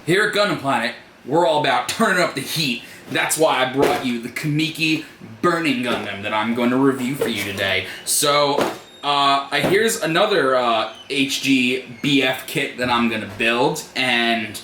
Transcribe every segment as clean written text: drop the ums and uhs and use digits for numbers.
Here at Gundam Planet, we're all about turning up the heat. That's why I brought you the Kamiki Burning Gundam that I'm going to review for you today. So, here's another HGBF kit that I'm going to build, and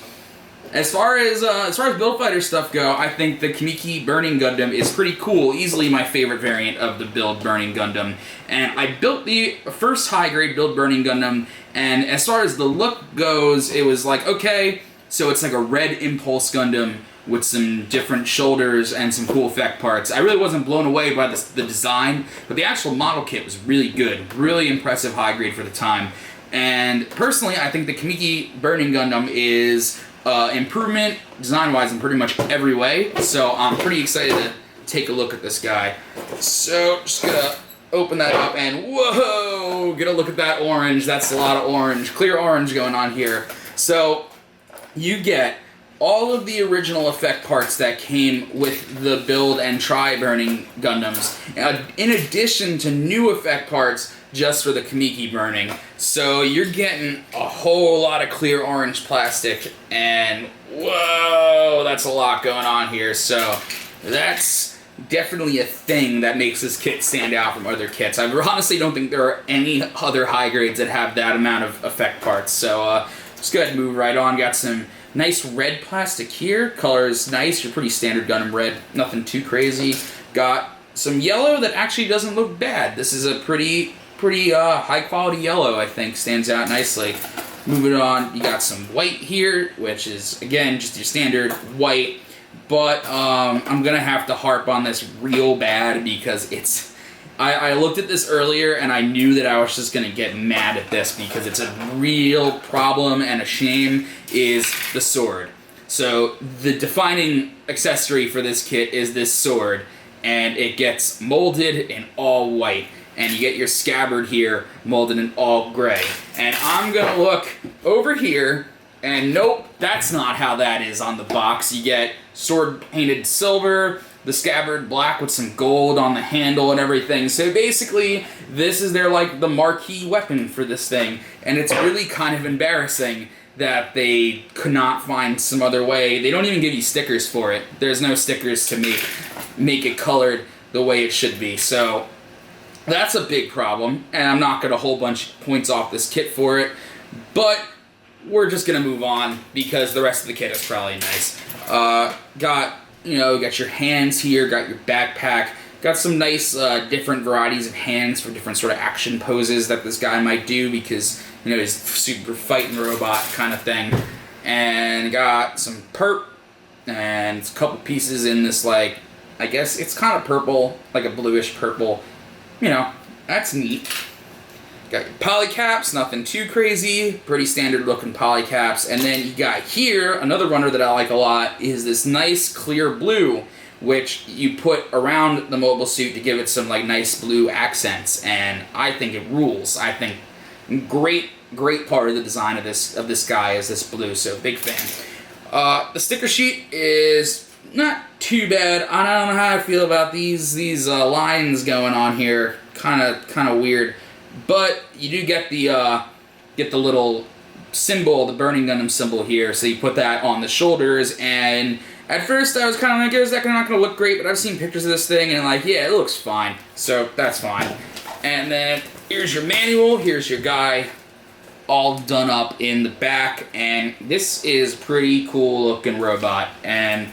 as far as Build Fighter stuff go, I think the Kamiki Burning Gundam is pretty cool. Easily my favorite variant of the Build Burning Gundam. And I built the first high-grade Build Burning Gundam, and as far as the look goes, it was like, okay, so it's like a red Impulse Gundam with some different shoulders and some cool effect parts. I really wasn't blown away by the design, but the actual model kit was really good. Really impressive high grade for the time. And personally, I think the Kamiki Burning Gundam is improvement design-wise in pretty much every way. So I'm pretty excited to take a look at this guy. So just gonna open that up and whoa, get a look at that orange. That's a lot of orange, clear orange going on here. So you get all of the original effect parts that came with the Build and Try Burning Gundams, in addition to new effect parts just for the Kamiki Burning. So you're getting a whole lot of clear orange plastic, and whoa, that's a lot going on here. So that's definitely a thing that makes this kit stand out from other kits. I honestly don't think there are any other high grades that have that amount of effect parts. So let's go ahead and move right on. Got some nice red plastic here. Color is nice. Your pretty standard Gundam red. Nothing too crazy. Got some yellow that actually doesn't look bad. This is a pretty high quality yellow, I think. Stands out nicely. Moving on, you got some white here, which is, again, just your standard white. But I'm going to have to harp on this real bad because it's... I looked at this earlier and I knew that I was just going to get mad at this because it's a real problem and a shame, is the sword. So the defining accessory for this kit is this sword, and it gets molded in all white. And you get your scabbard here molded in all gray. And I'm going to look over here, and nope, that's not how that is on the box. You get sword painted silver, the scabbard black with some gold on the handle and everything. So basically, this is their, like, the marquee weapon for this thing. And it's really kind of embarrassing that they could not find some other way. They don't even give you stickers for it. There's no stickers to make it colored the way it should be. So that's a big problem, and I'm not going to whole bunch of points off this kit for it. But we're just going to move on because the rest of the kit is probably nice. Got your hands here, got your backpack, got some nice different varieties of hands for different sort of action poses that this guy might do because, he's super fighting robot kind of thing. And got some perp and a couple pieces in this, like, I guess it's kind of purple, like a bluish purple. That's neat. Got your polycaps, nothing too crazy, pretty standard looking polycaps. And then you got here, another runner that I like a lot is this nice clear blue, which you put around the mobile suit to give it some like nice blue accents, and I think it rules. I think great part of the design of this guy is this blue, so big fan. The sticker sheet is not too bad. I don't know how I feel about these lines going on here. Kind of weird. But you do get the little symbol, the Burning Gundam symbol here, so you put that on the shoulders, and at first I was kind of like, is that not going to look great? But I've seen pictures of this thing, and like, yeah, it looks fine. So that's fine. And then here's your manual, here's your guy, all done up in the back, and this is a pretty cool looking robot, and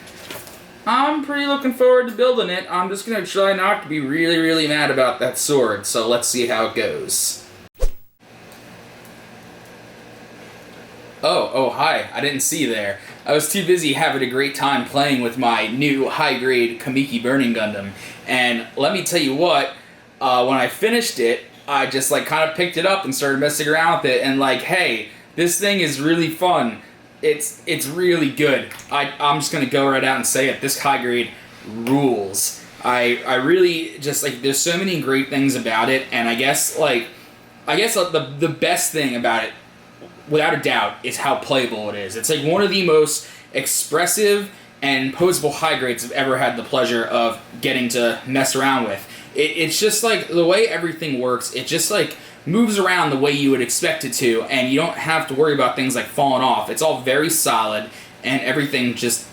I'm pretty looking forward to building it. I'm just going to try not to be really, really mad about that sword, so let's see how it goes. Oh, hi. I didn't see you there. I was too busy having a great time playing with my new high-grade Kamiki Burning Gundam, and let me tell you what, when I finished it, I just like kind of picked it up and started messing around with it, and like, hey, this thing is really fun. It's really good. I'm just gonna go right out and say it. This high grade rules. I really just like. There's so many great things about it, and I guess the best thing about it, without a doubt, is how playable it is. It's like one of the most expressive and posable high grades I've ever had the pleasure of getting to mess around with. It's just like the way everything works. It just like moves around the way you would expect it to, and you don't have to worry about things like falling off. It's all very solid, and everything just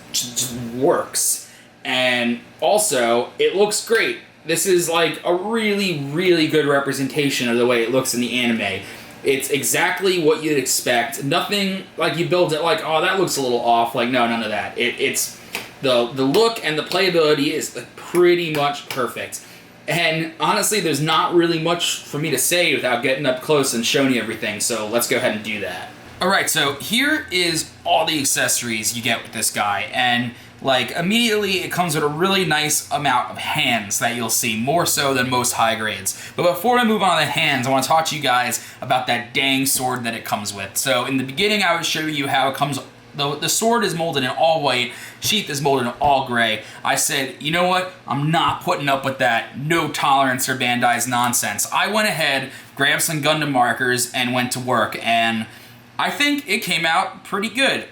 works. And also, it looks great. This is like a really, really good representation of the way it looks in the anime. It's exactly what you'd expect. Nothing like you build it like, oh, that looks a little off. Like, no, none of that. It's the look and the playability is like pretty much perfect. And honestly, there's not really much for me to say without getting up close and showing you everything. So let's go ahead and do that. All right, so here is all the accessories you get with this guy, and like immediately it comes with a really nice amount of hands that you'll see, more so than most high grades. But before I move on to the hands, I want to talk to you guys about that dang sword that it comes with. So in the beginning, I was showing you how it comes. The sword is molded in all white, sheath is molded in all gray. I said, you know what? I'm not putting up with that no tolerance or Bandai's nonsense. I went ahead, grabbed some Gundam markers, and went to work, and I think it came out pretty good.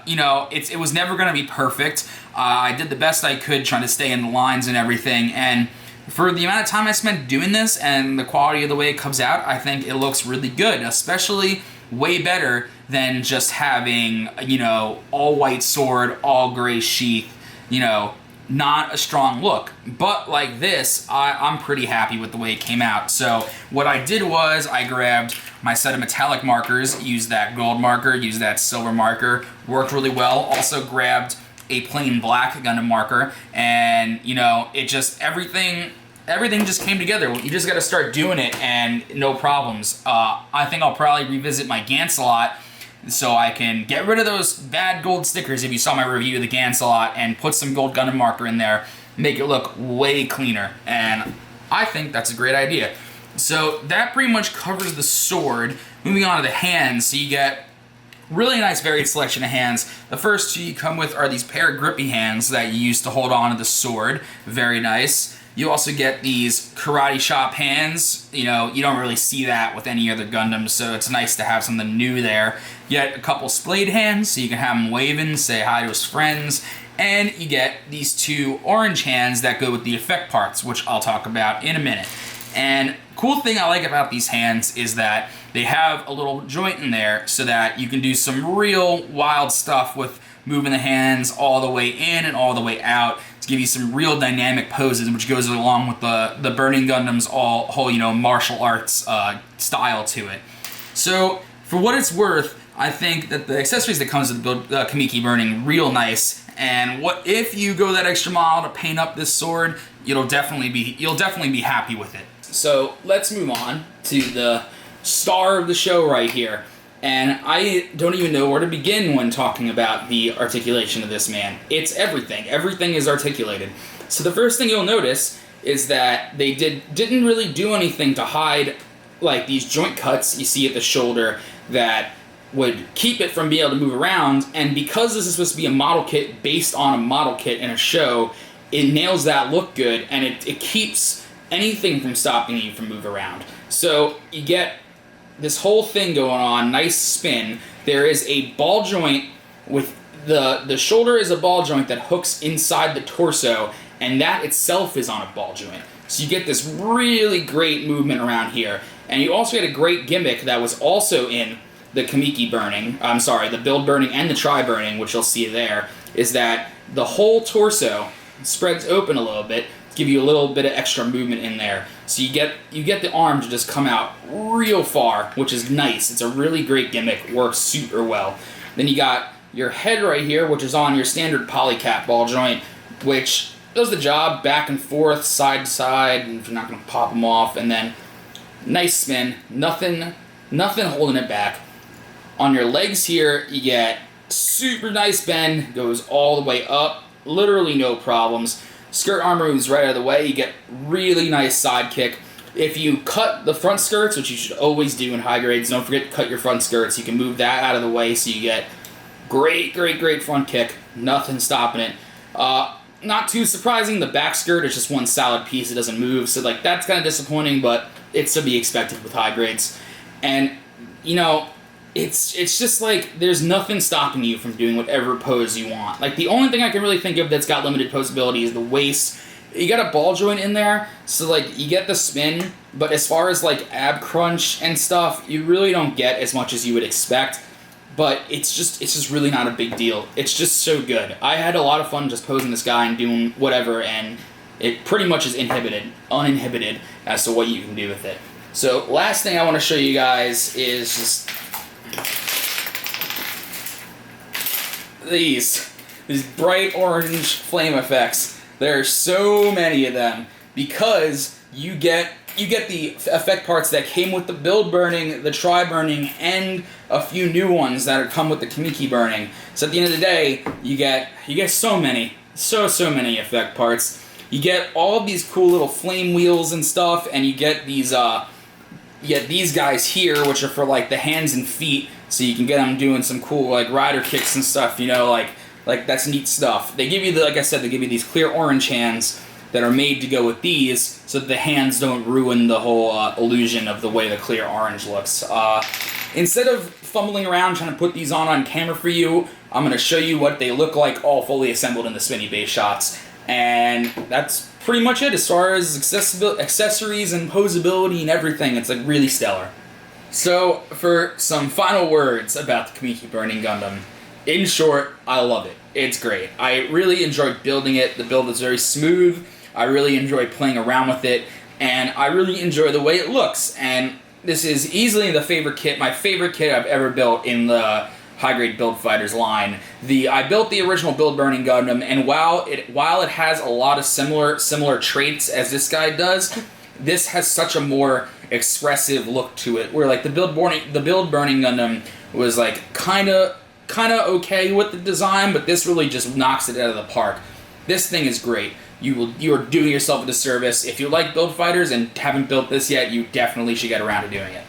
You know, it was never going to be perfect. I did the best I could trying to stay in the lines and everything, and for the amount of time I spent doing this and the quality of the way it comes out, I think it looks really good, especially way better than just having, you know, all white sword, all gray sheath, you know, not a strong look. But like this, I'm pretty happy with the way it came out. So what I did was I grabbed my set of metallic markers, used that gold marker, used that silver marker, worked really well. Also grabbed a plain black Gundam marker, and you know, it just, everything just came together. You just gotta start doing it and no problems. I think I'll probably revisit my Gancelot so I can get rid of those bad gold stickers if you saw my review of the Gancelot and put some gold Gundam marker in there, make it look way cleaner, and I think that's a great idea. So that pretty much covers the sword. Moving on to the hands, so you get really nice varied selection of hands. The first two you come with are these pair of grippy hands that you use to hold on to the sword. Very nice. You also get these karate chop hands. You know, you don't really see that with any other Gundams, so it's nice to have something new there. You get a couple splayed hands, so you can have him waving, say hi to his friends. And you get these two orange hands that go with the effect parts, which I'll talk about in a minute. And cool thing I like about these hands is that they have a little joint in there so that you can do some real wild stuff with moving the hands all the way in and all the way out to give you some real dynamic poses, which goes along with the Burning Gundam's whole, you know, martial arts style to it. So for what it's worth, I think that the accessories that comes with the Kamiki Burning real nice. And what if you go that extra mile to paint up this sword, you'll definitely be happy with it. So let's move on to the star of the show right here. And I don't even know where to begin when talking about the articulation of this man. It's everything. Everything is articulated. So the first thing you'll notice is that they didn't really do anything to hide like these joint cuts you see at the shoulder that would keep it from being able to move around. And because this is supposed to be a model kit based on a model kit in a show, it nails that look good, and it keeps anything from stopping you from moving around. So you get this whole thing going on, nice spin. There is a ball joint with the shoulder is a ball joint that hooks inside the torso, and that itself is on a ball joint. So you get this really great movement around here. And you also get a great gimmick that was also in the Kamiki Burning, the Build Burning and the Try Burning, which you'll see there, is that the whole torso spreads open a little bit to give you a little bit of extra movement in there. So you get the arm to just come out real far, which is nice. It's a really great gimmick, works super well. Then you got your head right here, which is on your standard polycap ball joint, which does the job back and forth, side to side, and if you're not going to pop them off, and then nice spin, nothing holding it back. On your legs here, you get super nice bend, goes all the way up, literally no problems. Skirt arm moves right out of the way, you get really nice side kick. If you cut the front skirts, which you should always do in high grades, don't forget to cut your front skirts. You can move that out of the way so you get great front kick, nothing stopping it. Not too surprising, the back skirt is just one solid piece, it doesn't move, so like that's kind of disappointing, but it's to be expected with high grades. And, you know, it's just like there's nothing stopping you from doing whatever pose you want. Like the only thing I can really think of that's got limited posability is the waist. You got a ball joint in there, so like you get the spin, but as far as like ab crunch and stuff, you really don't get as much as you would expect. but it's just really not a big deal. It's just so good. I had a lot of fun just posing this guy and doing whatever, and it pretty much is uninhibited as to what you can do with it. So last thing I want to show you guys is just these bright orange flame effects. There are so many of them because you get the effect parts that came with the build burning, the try burning, and a few new ones that come with the Kamiki burning. So at the end of the day, you get so many effect parts. You get all of these cool little flame wheels and stuff, and you get these guys here, which are for like the hands and feet, so you can get them doing some cool like rider kicks and stuff. You know, like that's neat stuff. They give you like I said, they give you these clear orange hands that are made to go with these, so that the hands don't ruin the whole illusion of the way the clear orange looks. Instead of fumbling around trying to put these on camera for you, I'm going to show you what they look like all fully assembled in the spinny base shots. And that's pretty much it as far as accessories and posability and everything. It's like really stellar. So for some final words about the Kamiki Burning Gundam, in short, I love it. It's great. I really enjoyed building it. The build is very smooth. I really enjoy playing around with it, and I really enjoy the way it looks. And this is easily my favorite kit I've ever built in the high-grade Build Fighters line. I built the original Build Burning Gundam, and while it has a lot of similar traits as this guy does, this has such a more expressive look to it. Where like the Build Burning Gundam was like kind of okay with the design, but this really just knocks it out of the park. This thing is great. You are doing yourself a disservice. If you like Build Fighters and haven't built this yet, you definitely should get around to doing it.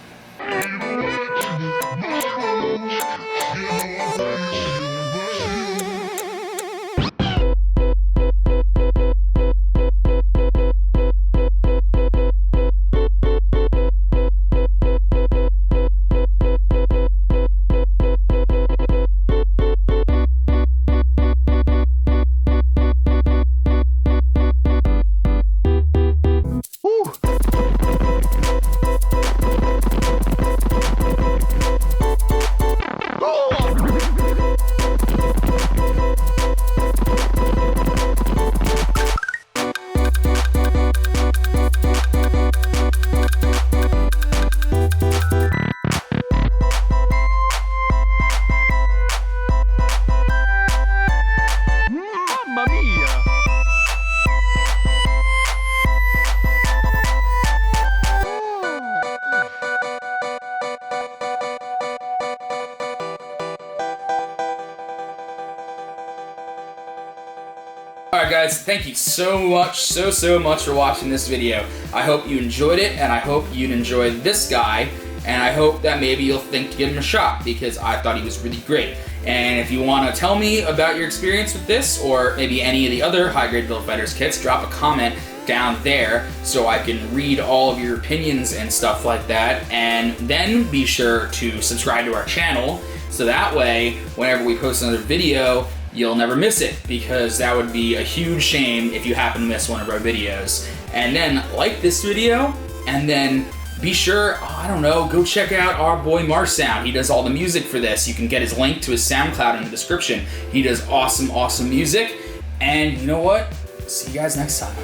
Alright guys, thank you so much for watching this video. I hope you enjoyed it, and I hope you'd enjoy this guy, and I hope that maybe you'll think to give him a shot, because I thought he was really great. And if you want to tell me about your experience with this, or maybe any of the other high-grade Build Fighters kits, drop a comment down there so I can read all of your opinions and stuff like that. And then be sure to subscribe to our channel, so that way, whenever we post another video, you'll never miss it, because that would be a huge shame if you happen to miss one of our videos. And then like this video, and then be sure, I don't know, go check out our boy Marsound. He does all the music for this. You can get his link to his SoundCloud in the description. He does awesome music. And you know what? See you guys next time.